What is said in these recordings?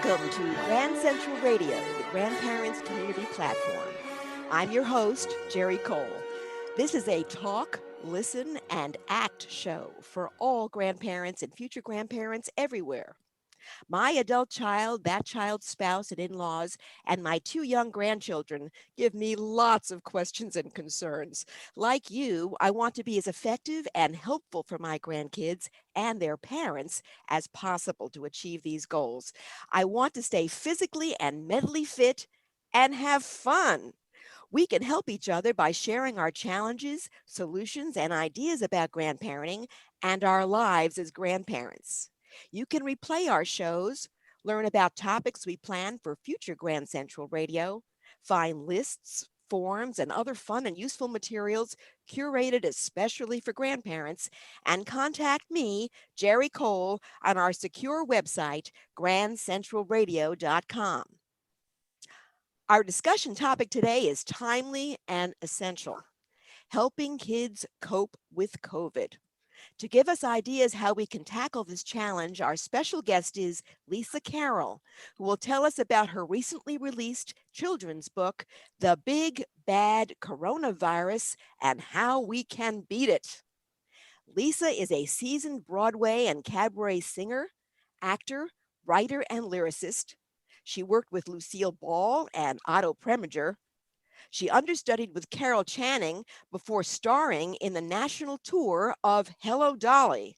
Welcome to Grand Central Radio, the Grandparents Community Platform. I'm your host, Geri Cole. This is a talk, listen, and act show for all grandparents and future grandparents everywhere. My adult child, that child's spouse and in laws, and my two young grandchildren give me lots of questions and concerns. Like you, I want to be as effective and helpful for my grandkids and their parents as possible to achieve these goals. I want to stay physically and mentally fit and have fun. We can help each other by sharing our challenges, solutions, and ideas about grandparenting and our lives as grandparents. You can replay our shows, learn about topics we plan for future Grand Central Radio, find lists, forms, and other fun and useful materials curated especially for grandparents, and contact me, Geri Cole, on our secure website, grandcentralradio.com. Our discussion topic today is timely and essential, helping kids cope with COVID. To give us ideas how we can tackle this challenge, our special guest is Lisa Carroll, who will tell us about her recently released children's book, The Big Bad Coronavirus and How We Can Beat It. Lisa is a seasoned Broadway and cabaret singer, actor, writer, and lyricist. She worked with Lucille Ball and Otto Preminger. She understudied with Carol Channing before starring in the national tour of Hello, Dolly.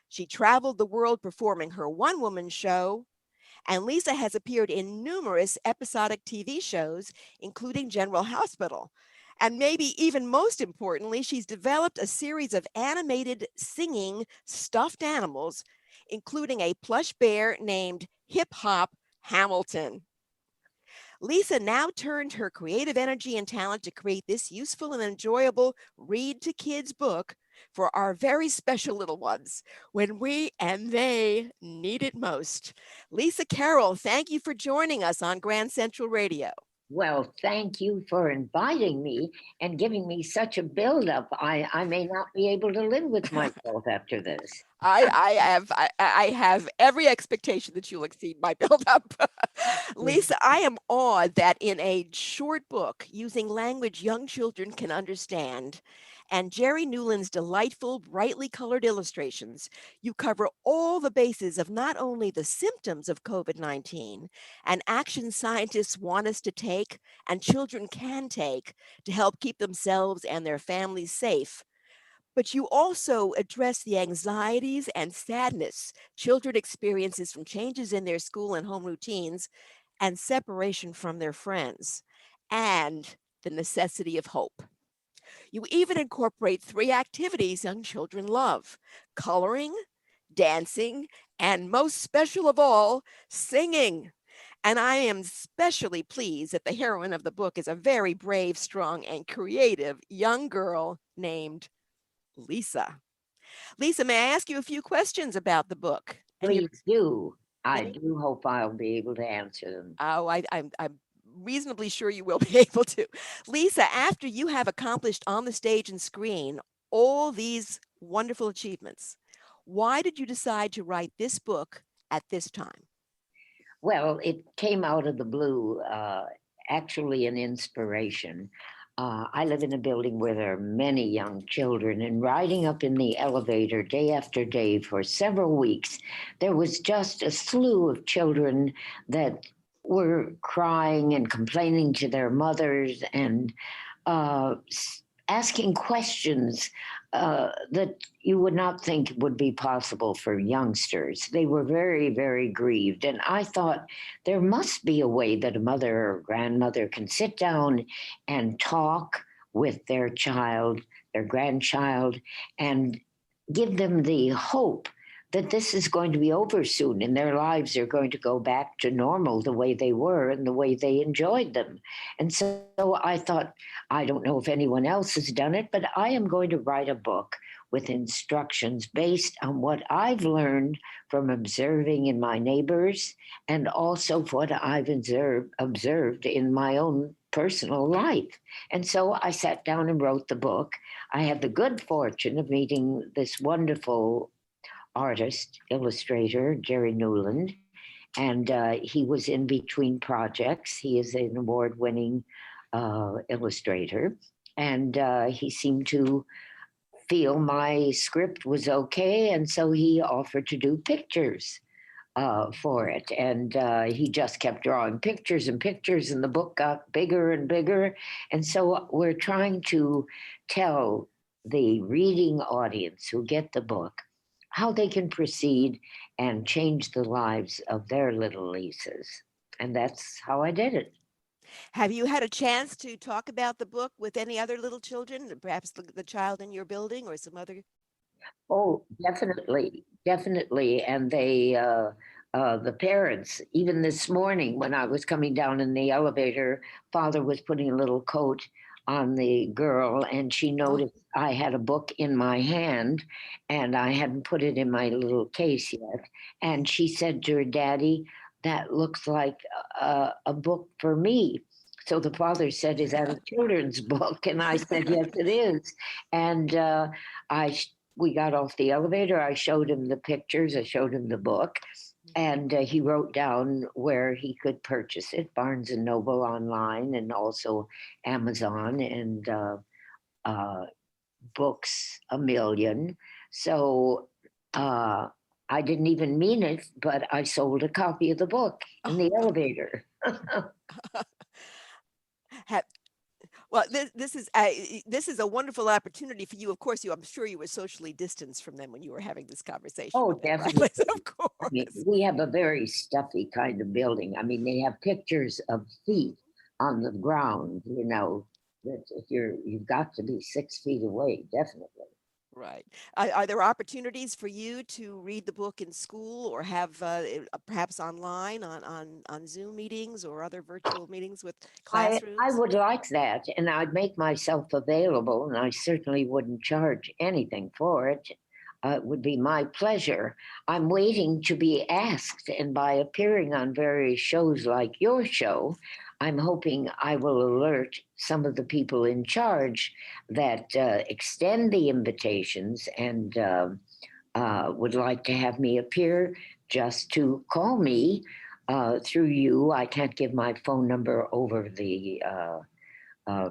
She traveled the world performing her one-woman show, and Lisa has appeared in numerous episodic TV shows, including General Hospital. And maybe even most importantly, she's developed a series of animated singing stuffed animals, including a plush bear named Hip Hop Hamilton. Lisa now turned her creative energy and talent to create this useful and enjoyable read to kids book for our very special little ones when we and they need it most. Lisa Carroll, thank you for joining us on Grand Central Radio. Well, thank you for inviting me and giving me such a build-up. I may not be able to live with myself after this. I have every expectation that you'll exceed my build-up. Lisa, I am awed that in a short book using language young children can understand, and Jerry Newland's delightful, brightly colored illustrations, you cover all the bases of not only the symptoms of COVID-19 and actions scientists want us to take and children can take to help keep themselves and their families safe, but you also address the anxieties and sadness children experiences from changes in their school and home routines and separation from their friends, and the necessity of hope. You even incorporate three activities young children love: coloring, dancing, and most special of all, singing. And I am especially pleased that the heroine of the book is a very brave, strong, and creative young girl named Lisa. Lisa, may I ask you a few questions about the book? Please do. I do hope I'll be able to answer them. Oh, I'm reasonably sure you will be able to. Lisa, after you have accomplished on the stage and screen all these wonderful achievements, why did you decide to write this book at this time? Well, it came out of the blue, actually an inspiration. I live in a building where there are many young children, and riding up in the elevator day after day for several weeks, there was just a slew of children that were crying and complaining to their mothers and asking questions that you would not think would be possible for youngsters. They were very, very grieved. And I thought there must be a way that a mother or grandmother can sit down and talk with their child, their grandchild, and give them the hope that this is going to be over soon and their lives are going to go back to normal the way they were and the way they enjoyed them. And so I thought, I don't know if anyone else has done it, but I am going to write a book with instructions based on what I've learned from observing in my neighbors and also what I've observed in my own personal life. And so I sat down and wrote the book. I had the good fortune of meeting this wonderful artist, illustrator, Geri Newland, And he was in between projects. He is an award-winning illustrator, and he seemed to feel my script was okay, and so he offered to do pictures for it. And he just kept drawing pictures and pictures, and the book got bigger and bigger. And so we're trying to tell the reading audience who get the book how they can proceed and change the lives of their little Lisas. And that's how I did it. Have you had a chance to talk about the book with any other little children, perhaps the child in your building or some other? Oh, definitely, definitely. And the parents, even this morning when I was coming down in the elevator, father was putting a little coat on the girl, and she Oh, noticed I had a book in my hand and I hadn't put it in my little case yet. And she said to her daddy, "That looks like a book for me." So the father said, "Is that a children's book?" And I said, "Yes, it is." And I we got off the elevator. I showed him the pictures. I showed him the book, and he wrote down where he could purchase it: Barnes and Noble online, and also Amazon, and uh, Books a Million. So uh, I didn't even mean it, but I sold a copy of the book in the oh. elevator. Ha- Well, this is a wonderful opportunity for you. Of course, I'm sure you were socially distanced from them when you were having this conversation Oh, with them, right, definitely. Lisa? Of I mean, course. we have a very stuffy kind of building. I mean, they have pictures of feet on the ground, that if you've got to be 6 feet away, definitely. Right. Are there opportunities for you to read the book in school or have perhaps online on Zoom meetings or other virtual meetings with I classrooms? would like that, and I'd make myself available, and I certainly wouldn't charge anything for it. It would be my pleasure. I'm waiting to be asked, and by appearing on various shows like your show, I'm hoping I will alert some of the people in charge that extend the invitations and would like to have me appear, just to call me through you. I can't give my phone number over the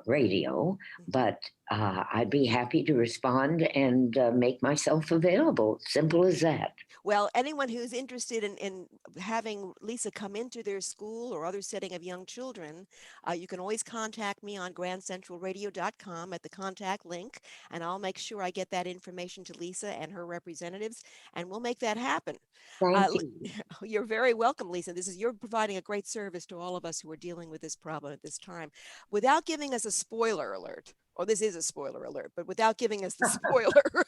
radio, Mhm. but I'd be happy to respond and make myself available. Simple as that. Well, anyone who's interested in having Lisa come into their school or other setting of young children, you can always contact me on grandcentralradio.com at the contact link, and I'll make sure I get that information to Lisa and her representatives, and we'll make that happen. Thank Li- you. you're very welcome, Lisa. You're providing a great service to all of us who are dealing with this problem at this time. Without giving us a spoiler alert, or this is a spoiler alert, but without giving us the spoiler,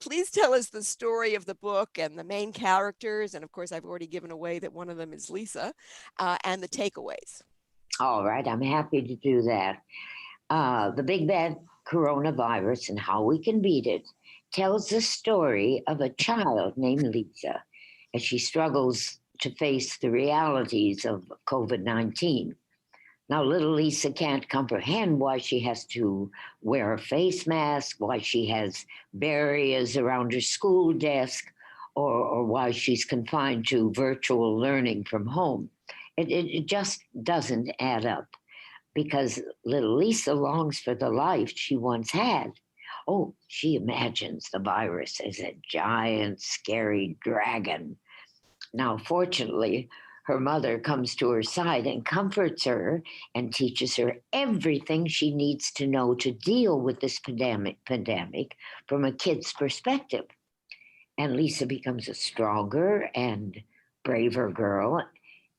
please tell us the story of the book and the main characters. And of course, I've already given away that one of them is Lisa, and the takeaways. All right, I'm happy to do that. The Big Bad Coronavirus and How We Can Beat It tells the story of a child named Lisa as she struggles to face the realities of COVID-19. Now, little Lisa can't comprehend why she has to wear a face mask, why she has barriers around her school desk, or why she's confined to virtual learning from home. It just doesn't add up, because little Lisa longs for the life she once had. Oh, she imagines the virus as a giant, scary dragon. Now, fortunately, her mother comes to her side and comforts her and teaches her everything she needs to know to deal with this pandemic from a kid's perspective. And Lisa becomes a stronger and braver girl,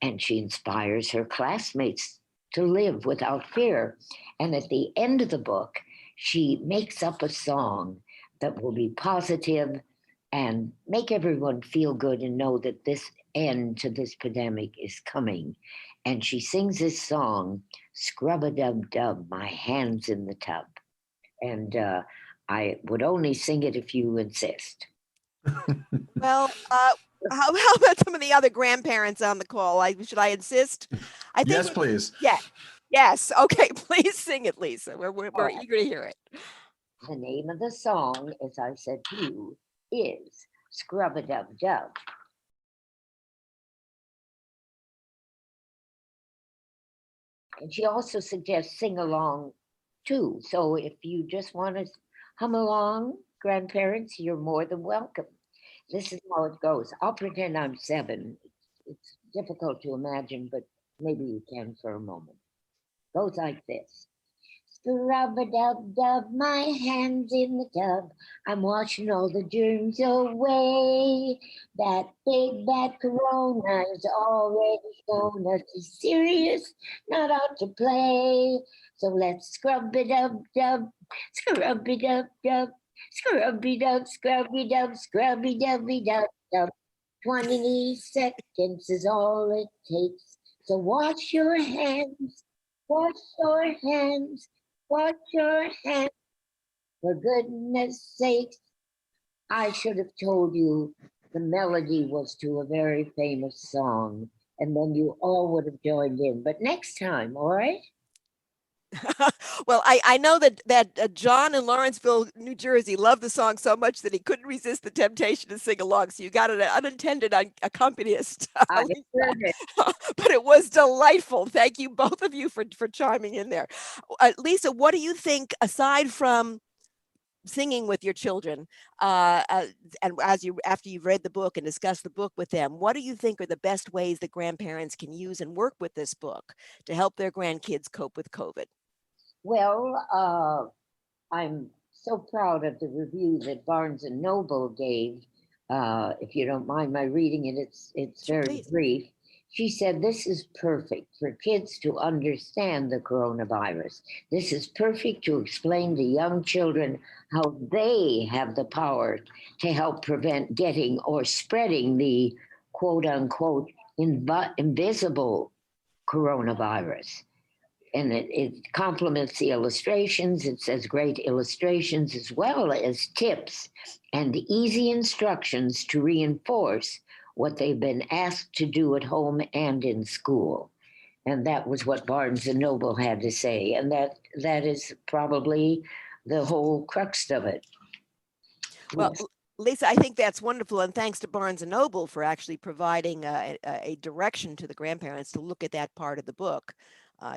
and she inspires her classmates to live without fear. And at the end of the book, she makes up a song that will be positive and make everyone feel good and know that this end to this pandemic is coming. And she sings this song, Scrub a Dub Dub, My Hands in the Tub. And I would only sing it if you insist. Well, how about some of the other grandparents on the call? Should I insist? I think Yes, we, please. yeah, yes. Okay, please sing it, Lisa. We're All eager to hear it. right. The name of the song, as I said to you, is Scrub a Dub Dub. And she also suggests sing along too. So if you just want to hum along, grandparents, you're more than welcome. This is how it goes. I'll pretend I'm 7. It's difficult to imagine, but maybe you can for a moment. Goes like this. Scrub-a-dub-dub, my hands in the tub. I'm washing all the germs away. That big bad corona is already shown us is serious, not out to play. So let's scrub-a-dub-dub, scrub-a-dub-dub, scrub-a-dub, scrub-a-dub, scrub-a-dubby-dub-dub. 20 seconds is all it takes. So wash your hands, wash your hands. Wash your hands, for goodness sakes. I should have told you the melody was to a very famous song, and then you all would have joined in. But next time, all right? Well, I know that John in Lawrenceville, New Jersey, loved the song so much that he couldn't resist the temptation to sing along. So you got an unintended accompanist, I Lisa. heard it. But it was delightful. Thank you, both of you, for chiming in there. Lisa, what do you think aside from singing with your children, and after you've read the book and discussed the book with them, what do you think are the best ways that grandparents can use and work with this book to help their grandkids cope with COVID? Well, I'm so proud of the review that Barnes and Noble gave. If you don't mind my reading it, it's Sure, very please. brief. She said this is perfect for kids to understand the coronavirus. This is perfect to explain to young children how they have the power to help prevent getting or spreading the quote unquote invisible coronavirus. And it complements the illustrations. It says great illustrations as well as tips and easy instructions to reinforce what they've been asked to do at home and in school. And that was what Barnes and Noble had to say. And that is probably the whole crux of it. Well, Yes, Lisa, I think that's wonderful, and thanks to Barnes and Noble for actually providing a direction to the grandparents to look at that part of the book,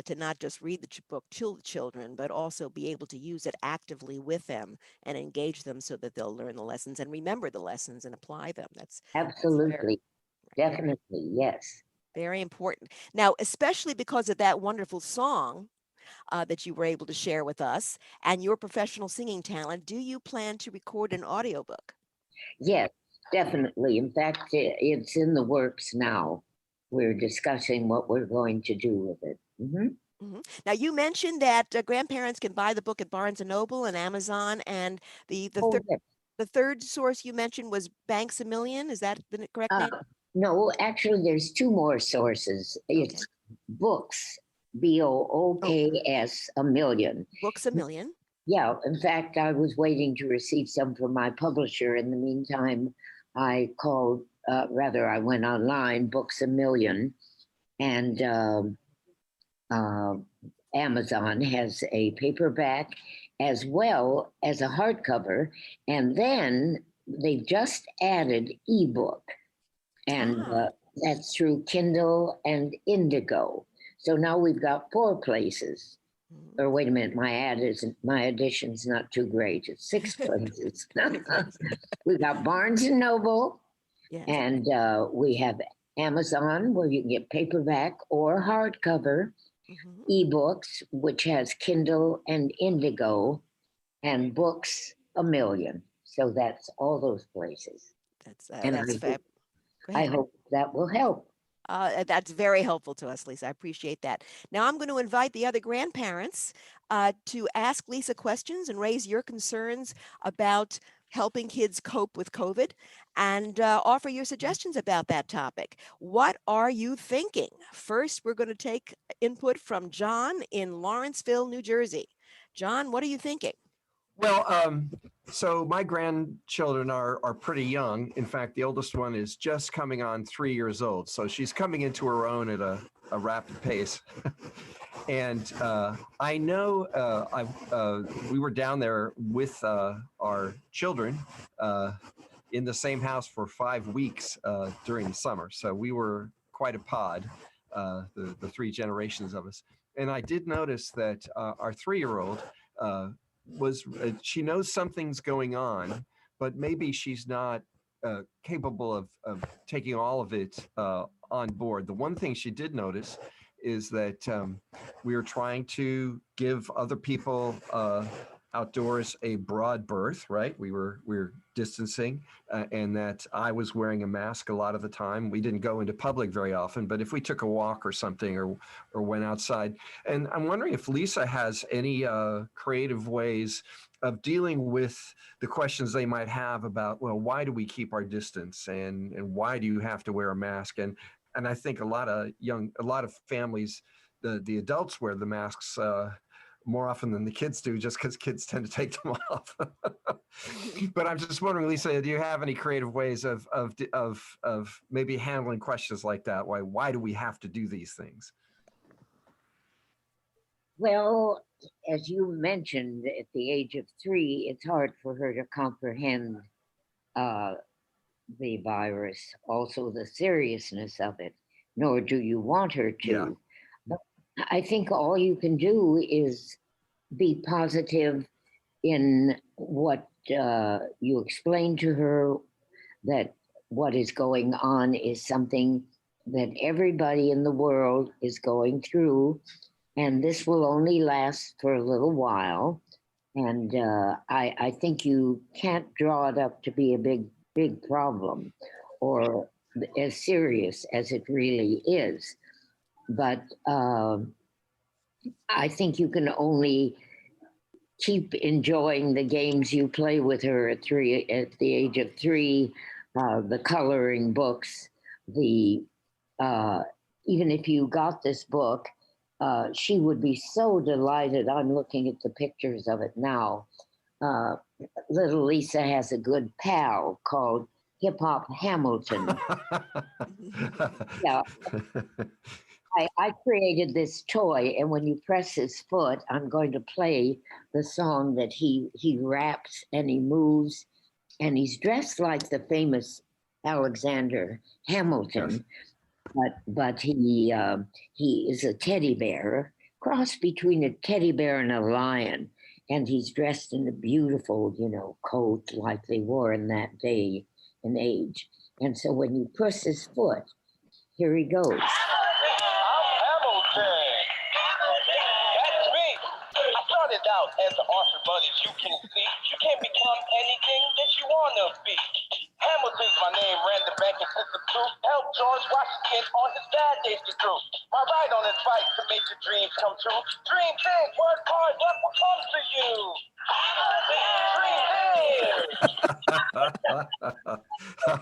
to not just read the book to the children, but also be able to use it actively with them and engage them so that they'll learn the lessons and remember the lessons and apply them. That's very, absolutely. very, Definitely. Yes. very important. Now, especially because of that wonderful song that you were able to share with us and your professional singing talent, do you plan to record an audiobook? Yes, definitely. In fact, it's in the works now. We're discussing what we're going to do with it. Mhm. Now you mentioned that grandparents can buy the book at Barnes and Noble and Amazon, and the Oh, third yes. the third source you mentioned was Banks a Million. Is that the correct Uh, name? no, actually, there's two more sources. Okay. It's books, Oh, BOOKS, a million. Books a Million. Yeah, in fact, I was waiting to receive some from my publisher. In the meantime, I called, rather, I went online, Books a Million, and uh, Amazon has a paperback as well as a hardcover. And then they just added ebook, and Ah. that's through Kindle and Indigo. So now we've got 4 places. Mhm. Or wait a minute, my edition's not too great. It's 6 places. We've got Barnes and Noble, Yes. and we have Amazon, where you can get paperback or hardcover, Mhm. ebooks, which has Kindle and Indigo, and Books a Million. So that's all those places, and That's fab. Go I ahead. hope that will help. That's very helpful to us, Lisa. I appreciate that. Now I'm going to invite the other grandparents to ask Lisa questions and raise your concerns about helping kids cope with COVID and offer your suggestions about that topic. What are you thinking? First, we're going to take input from John in Lawrenceville, New Jersey. John, what are you thinking? Well, so my grandchildren are pretty young. In fact, the oldest one is just coming on 3 years old. So she's coming into her own at a rapid pace. And I know we were down there with our children in the same house for 5 weeks during the summer. So we were quite a pod. the three generations of us. And I did notice that our 3-year-old she knows something's going on, but maybe she's not capable of taking all of it on board. The one thing she did notice is that we were trying to give other people outdoors a broad berth, right? We were distancing, and that I was wearing a mask a lot of the time. We didn't go into public very often, but if we took a walk or something, or went outside. And I'm wondering if Lisa has any creative ways of dealing with the questions they might have about, well, why do we keep our distance, and why do you have to wear a mask? And I think a lot of families, the adults wear the masks more often than the kids do, just because kids tend to take them off. But I'm just wondering, Lisa, do you have any creative ways of maybe handling questions like that? Why do we have to do these things? Well, as you mentioned, at the age of 3, it's hard for her to comprehend the virus, also the seriousness of it, nor do you want her to. Yeah. But I think all you can do is be positive in what you explain to her, that what is going on is something that everybody in the world is going through, and this will only last for a little while. And I think you can't draw it up to be a big problem or as serious as it really is. But I think you can only keep enjoying the games you play with her at the age of 3, the coloring books, the even if you got this book, she would be so delighted. I'm looking at the pictures of it now. Little Lisa has a good pal called Hip Hop Hamilton. Yeah. I created this toy, and when you press his foot, I'm going to play the song that he raps and he moves, and he's dressed like the famous Alexander Hamilton, yes. but he is a teddy bear, cross between a teddy bear and a lion, and he's dressed in a beautiful, coat like they wore in that day and age. And so when you press his foot, here he goes. Out as an author, but as you can see, you can't become anything that you want to be. Hamilton's my name, ran the bank and system too. Helped George Washington on his bad days to do. My ride on his bike to make your dreams come true. Dream big, work hard, what will come to you? Dream big.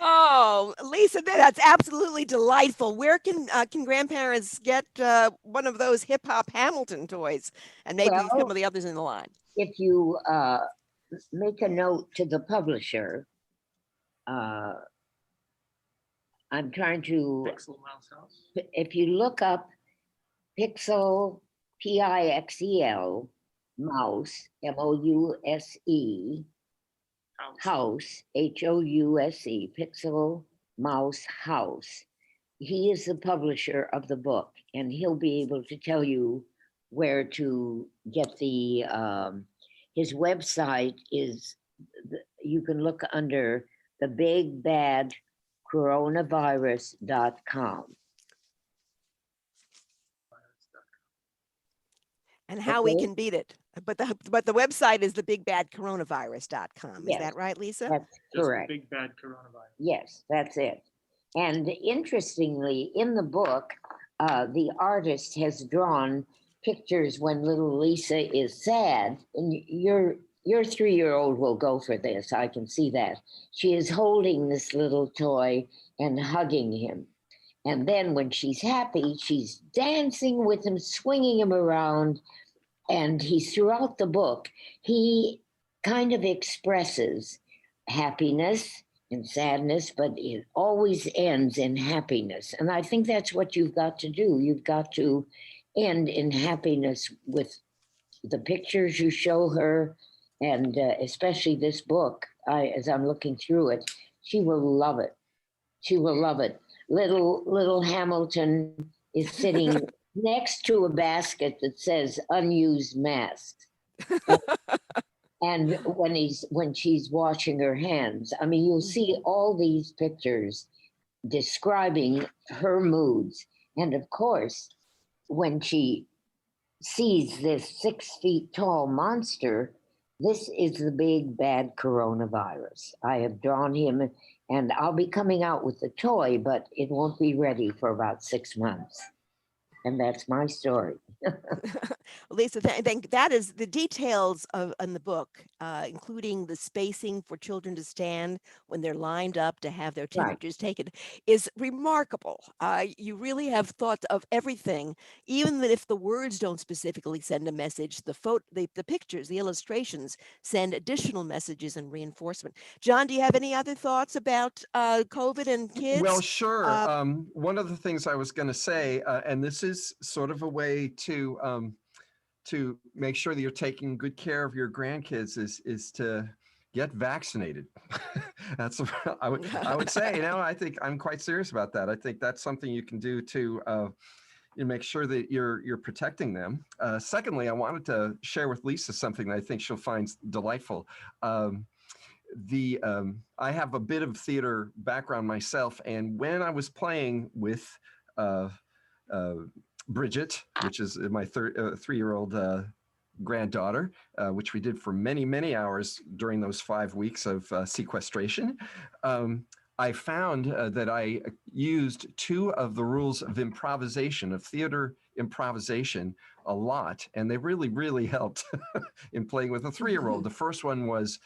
Oh, Lisa, that's absolutely delightful. Where can grandparents get one of those hip hop Hamilton toys, and maybe some of the others in the line? If you make a note to the publisher, I'm trying to. Pixel Mouse House. If you look up Pixel, Pixel, Mouse, Mouse. House, House, Pixel Mouse House. He is the publisher of the book, and he'll be able to tell you where to get the, his website is, you can look under the big bad coronavirus.com. And how we can beat it. But the website is thebigbadcoronavirus.com. Is that right, Lisa? That's correct. Big Bad Coronavirus. Yes, that's it. And interestingly, in the book, the artist has drawn pictures when little Lisa is sad. And your 3-year-old will go for this. I can see that. She is holding this little toy and hugging him. And then when she's happy, she's dancing with him, swinging him around. And he's throughout the book, he kind of expresses happiness and sadness, but it always ends in happiness. And I think that's what you've got to do. You've got to end in happiness with the pictures you show her, and especially this book. As I'm looking through it, she will love it. She will love it. little Hamilton is sitting next to a basket that says unused masks. And when she's washing her hands, I mean, you'll see all these pictures describing her moods. And of course, when she sees this 6 feet tall monster, this is the big bad coronavirus. I have drawn him, and I'll be coming out with the toy, but it won't be ready for about 6 months. And that's my story. Lisa, I think that is the details of in the book, including the spacing for children to stand when they're lined up to have their Right. temperatures taken, is remarkable. You really have thought of everything, even if the words don't specifically send a message. The pictures, the illustrations send additional messages and reinforcement. John, do you have any other thoughts about COVID and Well, kids? sure. One of the things I was going to say, and this is sort of a way to make sure that you're taking good care of your grandkids, is to get vaccinated. That's I would say. I think I'm quite serious about that. I think that's something you can do to make sure that you're protecting them. Secondly, I wanted to share with Lisa something that I think she'll find delightful. I have a bit of theater background myself, and when I was playing with uh, Bridget, which is my 3-year-old granddaughter, which we did for many, many hours during those 5 weeks of sequestration, I found that I used 2 of the rules of improvisation, of theater improvisation, a lot, and they really, really helped in playing with a 3-year-old. The first one was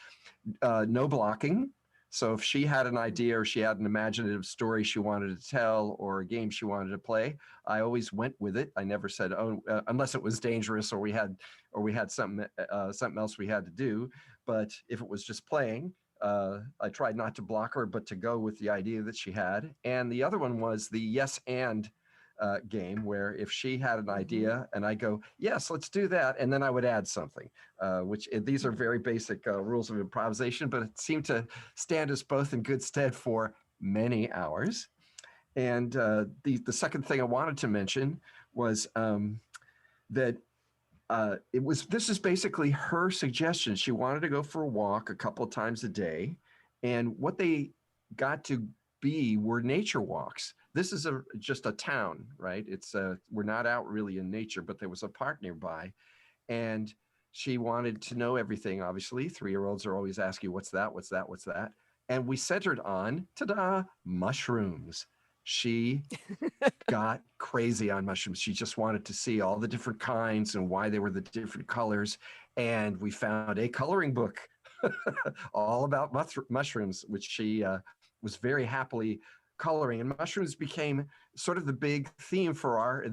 no blocking. So if she had an idea or she had an imaginative story she wanted to tell or a game she wanted to play, I always went with it. I never said, "Oh," unless it was dangerous or we had something else we had to do. But if it was just playing, I tried not to block her, but to go with the idea that she had. And the other one was the yes and game, where if she had an idea and I go, yes, let's do that, and then I would add something, which these are very basic rules of improvisation, but it seemed to stand us both in good stead for many hours. And the second thing I wanted to mention was that this is basically her suggestion. She wanted to go for a walk a couple of times a day, and what they got to be were nature walks. This is just a town, right? We're not out really in nature, but there was a park nearby, and she wanted to know everything. Obviously, 3-year-olds are always asking, "What's that? What's that? What's that?" And we centered on, ta-da, mushrooms. She got crazy on mushrooms. She just wanted to see all the different kinds and why they were the different colors. And we found a coloring book all about mushrooms, which she was very happily coloring. And mushrooms became sort of the big theme for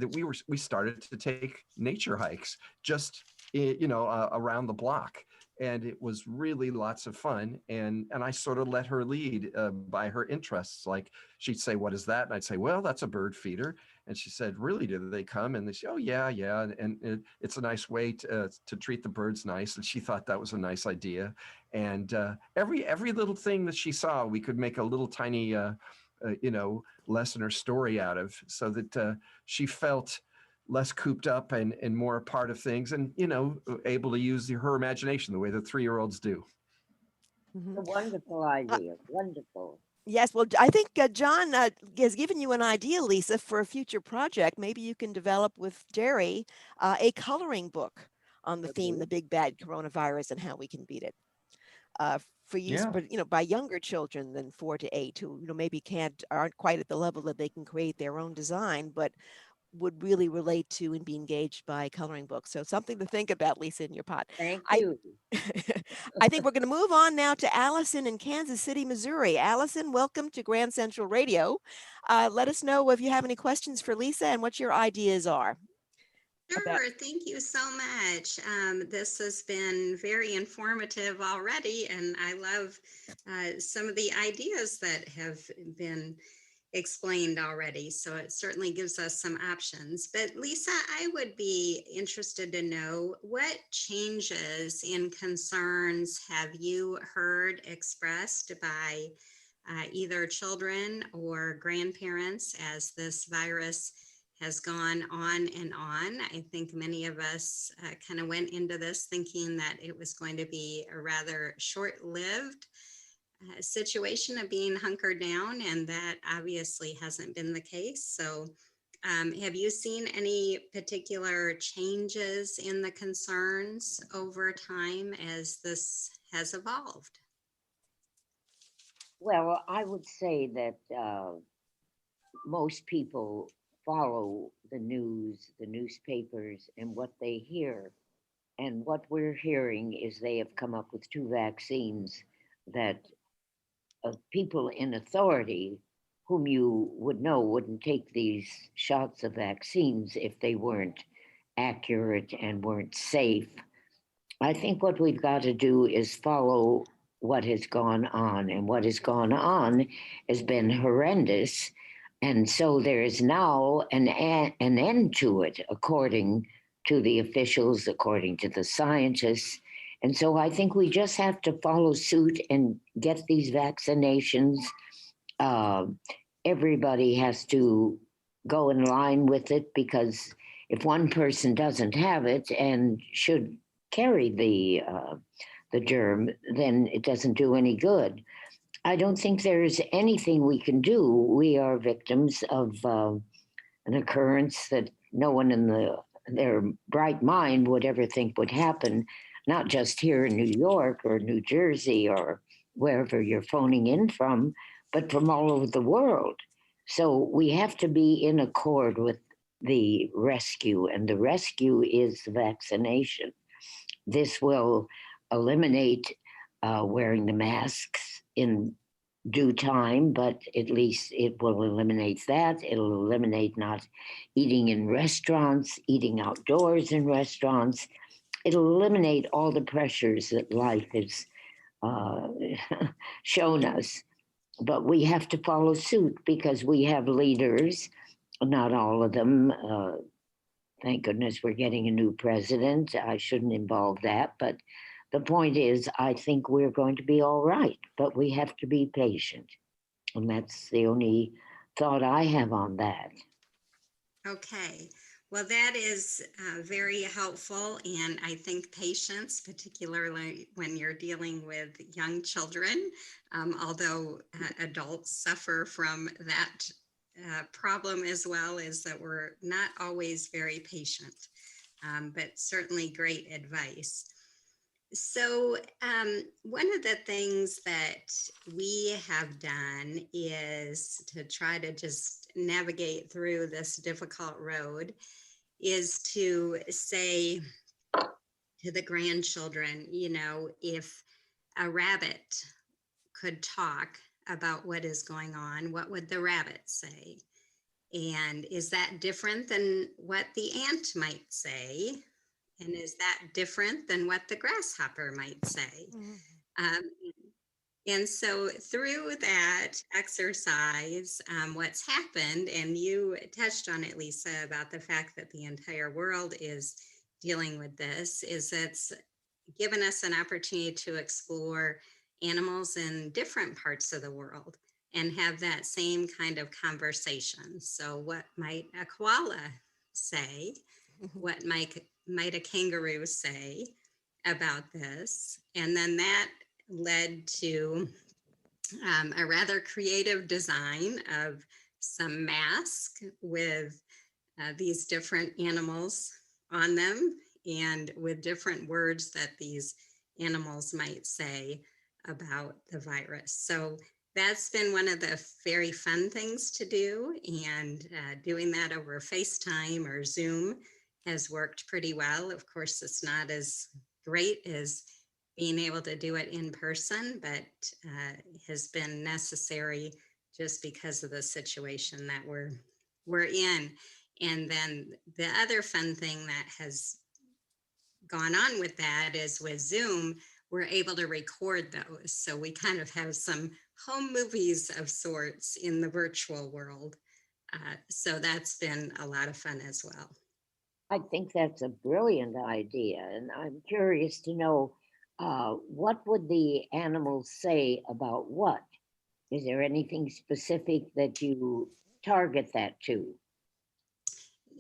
we started to take nature hikes just around the block. And it was really lots of fun. And I sort of let her lead by her interests. Like she'd say, "What is that?" And I'd say, "Well, that's a bird feeder." And she said, "Really? Do they come?" And they say, "Oh, yeah, yeah." And it's a nice way to treat the birds nice. And she thought that was a nice idea. And every little thing that she saw, we could make a little tiny, lesson or story out of, so that she felt less cooped up and more a part of things, and able to use her imagination the way that 3-year-olds do. A wonderful idea. Wonderful. Yes, well, I think John has given you an idea, Lisa, for a future project. Maybe you can develop with Geri a coloring book on the theme, the big bad coronavirus, and how we can beat it. For use, Yeah. but by younger children than 4 to 8, who maybe aren't quite at the level that they can create their own design, but would really relate to and be engaged by coloring books. So something to think about, Lisa, in your pot. Thank I you. I think we're going to move on now to Allison in Kansas City, Missouri. Allison, welcome to Grand Central Radio. Let us know if you have any questions for Lisa and what your ideas are. Sure, thank you so much. This has been very informative already, and I love some of the ideas that have been explained already. So it certainly gives us some options. But Lisa, I would be interested to know, what changes and concerns have you heard expressed by either children or grandparents as this virus has gone on and on. I think many of us kind of went into this thinking that it was going to be a rather short-lived situation of being hunkered down, and that obviously hasn't been the case. So have you seen any particular changes in the concerns over time as this has evolved? Well, I would say that most people follow the news, the newspapers, and what they hear. And what we're hearing is they have come up with two vaccines that people in authority, whom you would know wouldn't take these shots of vaccines if they weren't accurate and weren't safe. I think what we've got to do is follow what has gone on, and what has gone on has been horrendous. And so there is now an end to it, according to the officials, according to the scientists. And so I think we just have to follow suit and get these vaccinations. Uh, Everybody has to go in line with it, because if one person doesn't have it and should carry the germ, then it doesn't do any good. I don't think there's anything we can do. We are victims of an occurrence that no one in their bright mind would ever think would happen, not just here in New York or New Jersey or wherever you're phoning in from, but from all over the world. So we have to be in accord with the rescue, and the rescue is vaccination. This will eliminate wearing the masks in due time, but at least it will eliminate that. It'll eliminate not eating in restaurants, eating outdoors in restaurants. It'll eliminate all the pressures that life has shown us. But we have to follow suit, because we have leaders, not all of them. Thank goodness we're getting a new president. I shouldn't involve that. But the point is, I think we're going to be all right, but we have to be patient. And that's the only thought I have on that. Okay, well, that is very helpful. And I think patience, particularly when you're dealing with young children, although adults suffer from that problem as well, is that we're not always very patient, but certainly great advice. So one of the things that we have done is to try to just navigate through this difficult road is to say to the grandchildren, you know, if a rabbit could talk about what is going on, what would the rabbit say? And is that different than what the ant might say? And is that different than what the grasshopper might say? Um, and so through that exercise, what's happened, and you touched on it, Lisa, about the fact that the entire world is dealing with this, is it's given us an opportunity to explore animals in different parts of the world and have that same kind of conversation. So what might a koala say? What might a kangaroo say about this? And then that led to a rather creative design of some masks with these different animals on them, and with different words that these animals might say about the virus. So that's been one of the very fun things to do, and doing that over FaceTime or Zoom has worked pretty well. Of course, it's not as great as being able to do it in person, but has been necessary just because of the situation that we're in. And then the other fun thing that has gone on with that is with Zoom, we're able to record those. So we kind of have some home movies of sorts in the virtual world. So that's been a lot of fun as well. I think that's a brilliant idea. And I'm curious to know, what would the animals say about what? Is there anything specific that you target that to?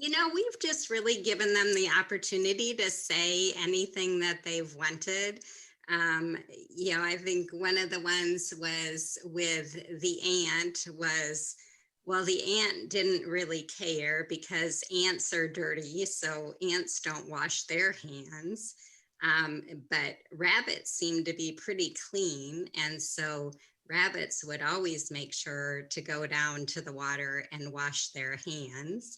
We've just really given them the opportunity to say anything that they've wanted. Um, I think one of the ones was with the ant was, well, the ant didn't really care because ants are dirty, so ants don't wash their hands. But rabbits seem to be pretty clean, and so rabbits would always make sure to go down to the water and wash their hands.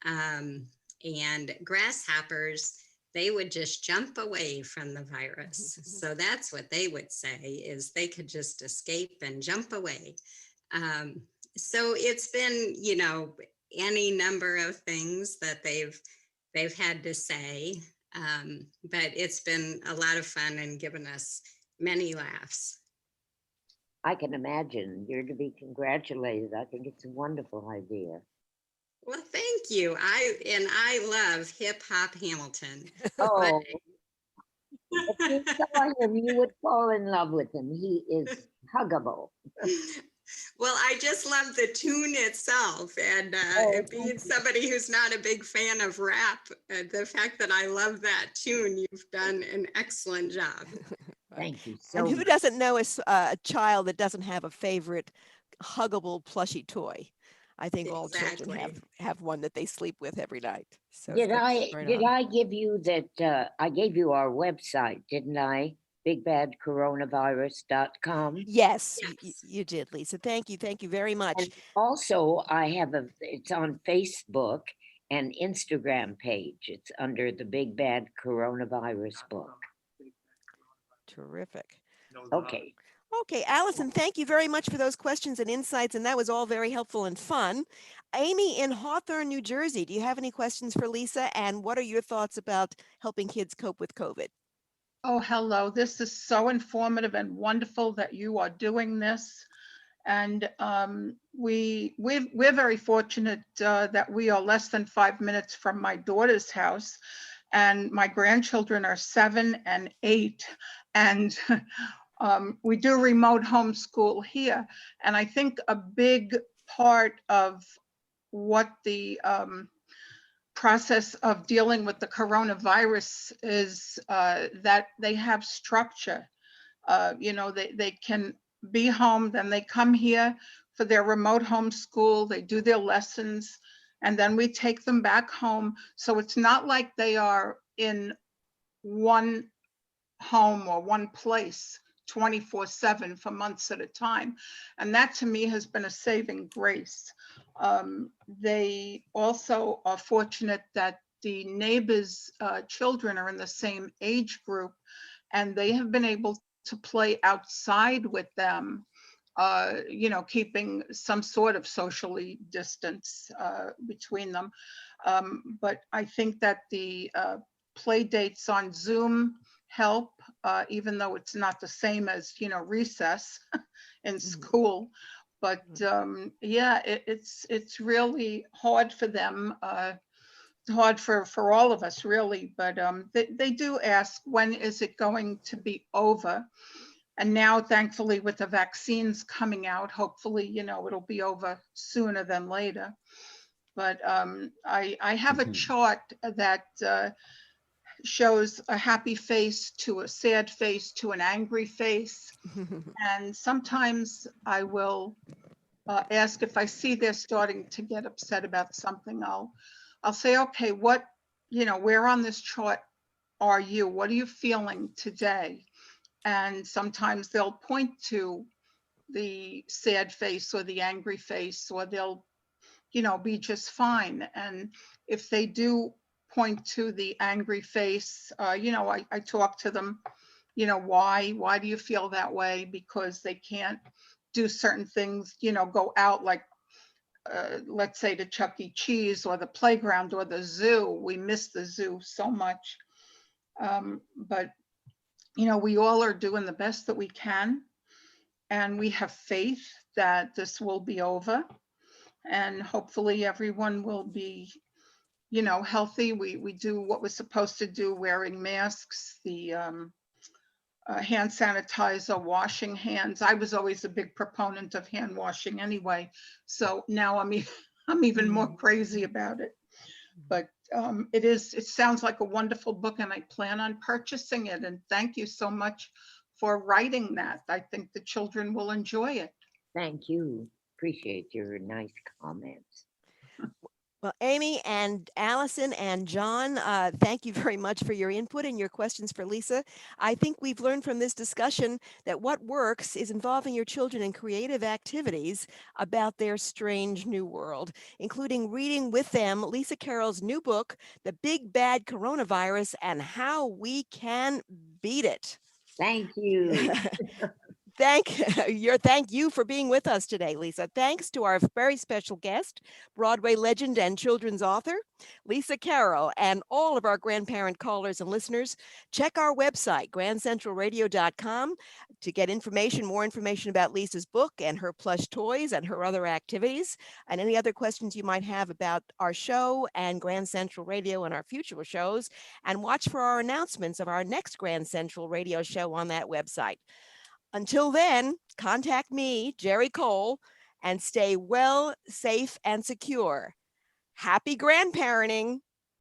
um, and grasshoppers, they would just jump away from the virus. So that's what they would say, is they could just escape and jump away. um, so it's been, any number of things that they've had to say. But it's been a lot of fun and given us many laughs. I can imagine. You're to be congratulated. I think it's a wonderful idea. Well, thank you. I love Hip Hop Hamilton. Oh, if you saw him, you would fall in love with him. He is huggable. Well, I just love the tune itself, and being somebody who's not a big fan of rap, the fact that I love that tune, you've done an excellent job. Thank you so And who much. doesn't know a child that doesn't have a favorite huggable plushy toy? I think all children Exactly. have one that they sleep with every night. So Did that's I right did on. I give you that? I gave you our website, didn't I? bigbadcoronavirus.com. Yes, Yes. you did, Lisa. Thank you. Thank you very much. And also, I have it's on Facebook and Instagram page. It's under the Big Bad Coronavirus book. Terrific. Okay. Okay, Allison, thank you very much for those questions and insights, and that was all very helpful and fun. Amy in Hawthorne, New Jersey, do you have any questions for Lisa? And what are your thoughts about helping kids cope with COVID? Oh, hello. This is so informative and wonderful that you are doing this. And we're very fortunate that we are less than 5 minutes from my daughter's house, and my grandchildren are 7 and 8, and we do remote homeschool here. And I think a big part of what the process of dealing with the coronavirus is that they have structure. They can be home, then they come here for their remote homeschool, they do their lessons, and then we take them back home. So it's not like they are in one home or one place 24/7 for months at a time. And that to me has been a saving grace. They also are fortunate that the neighbors' children are in the same age group, and they have been able to play outside with them, keeping some sort of socially distance between them. But I think that the play dates on Zoom help, even though it's not the same as, recess in school. But yeah, it's really hard for them, hard for all of us, really. But they do ask, when is it going to be over? And now, thankfully, with the vaccines coming out, hopefully, it'll be over sooner than later. But I have a chart that shows a happy face to a sad face to an angry face. And sometimes I will ask, if I see they're starting to get upset about something, I'll say, okay, where on this chart are you? What are you feeling today? And sometimes they'll point to the sad face or the angry face, or they'll, be just fine. And if they do point to the angry face, I talk to them, why do you feel that way? Because they can't do certain things, go out, like let's say to Chuck E. Cheese or the playground or the zoo. We miss the zoo so much. But we all are doing the best that we can, and we have faith that this will be over, and hopefully everyone will be, healthy. We do what we're supposed to do, wearing masks, the hand sanitizer, washing hands. I was always a big proponent of hand washing anyway. So now I'm even more crazy about it. But it sounds like a wonderful book, and I plan on purchasing it. And thank you so much for writing that. I think the children will enjoy it. Thank you. Appreciate your nice comments. Well, Amy and Allison and John, thank you very much for your input and your questions for Lisa. I think we've learned from this discussion that what works is involving your children in creative activities about their strange new world, including reading with them Lisa Carroll's new book, The Big Bad Coronavirus and How We Can Beat It. Thank you. Thank you for being with us today, Lisa. Thanks to our very special guest, Broadway legend and children's author, Lisa Carroll, and all of our grandparent callers and listeners. Check our website, grandcentralradio.com, to get more information about Lisa's book and her plush toys and her other activities, and any other questions you might have about our show and Grand Central Radio and our future shows. And watch for our announcements of our next Grand Central Radio show on that website. Until then, contact me, Geri Cole, and stay well, safe, and secure. Happy grandparenting.